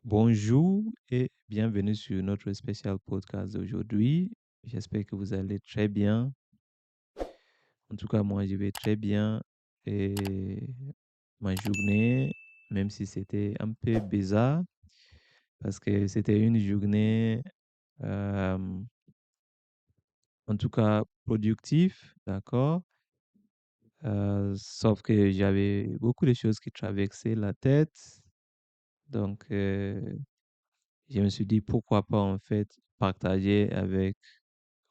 Bonjour et bienvenue sur notre spécial podcast d'aujourd'hui. J'espère que vous allez très bien. En tout cas, moi, je vais très bien. Et ma journée, même si c'était un peu bizarre, parce que c'était une journée, euh, en tout cas, productive, d'accord? Sauf que j'avais beaucoup de choses qui traversaient la tête. Donc, je me suis dit, pourquoi pas, en fait, partager avec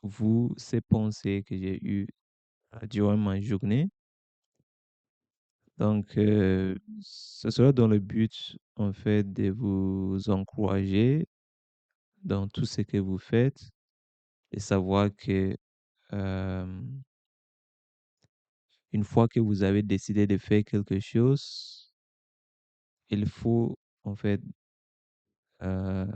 vous ces pensées que j'ai eues durant ma journée. Donc, ce sera dans le but, en fait, de vous encourager dans tout ce que vous faites et savoir que euh, une fois que vous avez décidé de faire quelque chose, il faut, en fait, euh,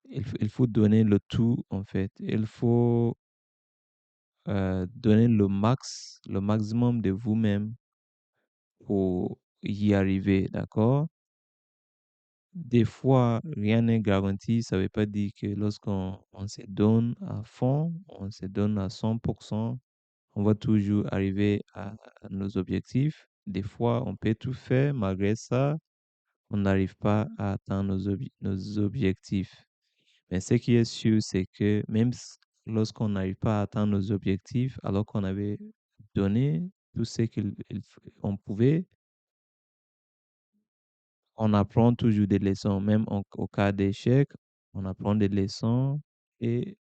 il faut donner le tout, en fait. Il faut donner le maximum de vous-même pour y arriver, d'accord? Des fois, rien n'est garanti. Ça ne veut pas dire que lorsqu'on se donne à fond, on se donne à 100%, on va toujours arriver à nos objectifs. Des fois, on peut tout faire. Malgré ça, on n'arrive pas à atteindre nos objectifs. Mais ce qui est sûr, c'est que même lorsqu'on n'arrive pas à atteindre nos objectifs, alors qu'on avait donné tout ce qu'on pouvait, on apprend toujours des leçons, même au cas d'échec, on apprend des leçons et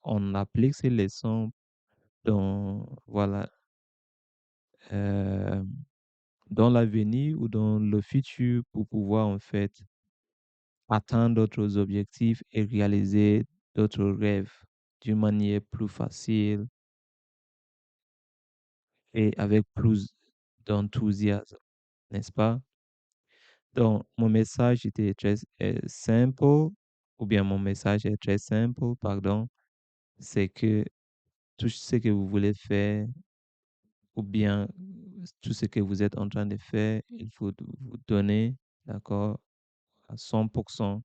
on applique ces leçons dans, voilà, euh, dans l'avenir ou dans le futur pour pouvoir en fait atteindre d'autres objectifs et réaliser d'autres rêves d'une manière plus facile et avec plus d'enthousiasme, n'est-ce pas? Donc, mon message était très simple, ou bien mon message est très simple, pardon. C'est que tout ce que vous voulez faire ou bien tout ce que vous êtes en train de faire, il faut vous donner, d'accord, à 100%.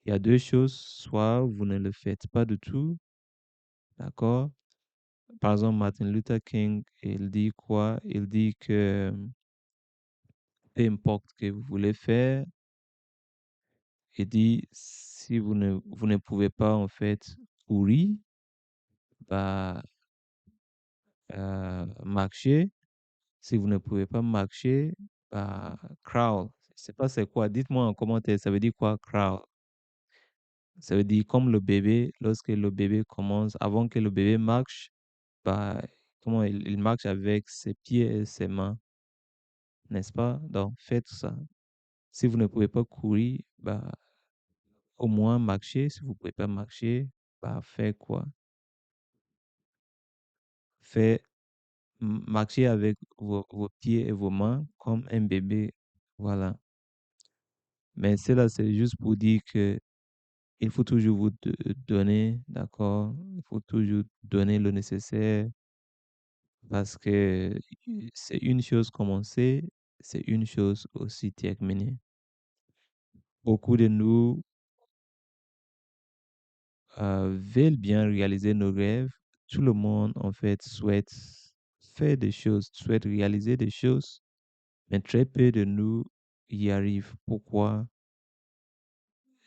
Il y a deux choses, soit vous ne le faites pas du tout, d'accord? Par exemple, Martin Luther King, il dit quoi? Il dit que peu importe ce que vous voulez faire, il dit si vous ne pouvez pas en fait courir, bah, marcher. Si vous ne pouvez pas marcher, bah, crawl. Je sais pas c'est quoi. Dites-moi en commentaire, ça veut dire quoi, crawl? Ça veut dire comme le bébé, lorsque le bébé commence, avant que le bébé marche, bah, comment il marche avec ses pieds et ses mains, n'est-ce pas? Donc, faites ça. Si vous ne pouvez pas courir, bah, au moins marcher. Si vous ne pouvez pas marcher, bah, faites quoi? Faites marcher avec vos pieds et vos mains comme un bébé. Voilà. Mais cela, c'est juste pour dire que il faut toujours vous donner, d'accord? Il faut toujours donner le nécessaire parce que c'est une chose commencer, c'est une chose aussi terminer. Beaucoup de nous veulent bien réaliser nos rêves. Tout le monde, en fait, souhaite faire des choses, souhaite réaliser des choses, mais très peu de nous y arrivent. Pourquoi?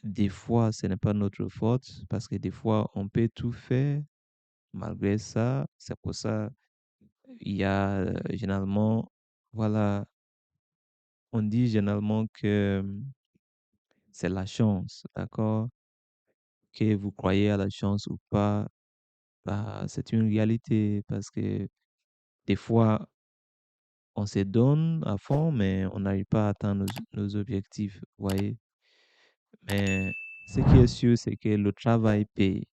Des fois, ce n'est pas notre faute parce que des fois, on peut tout faire. Malgré ça, c'est pour ça il y a généralement, voilà, on dit généralement que c'est la chance, d'accord? Que vous croyez à la chance ou pas, bah, c'est une réalité parce que des fois, on se donne à fond, mais on n'arrive pas à atteindre nos objectifs, vous voyez? Mais ce qui est sûr, c'est que le travail paye.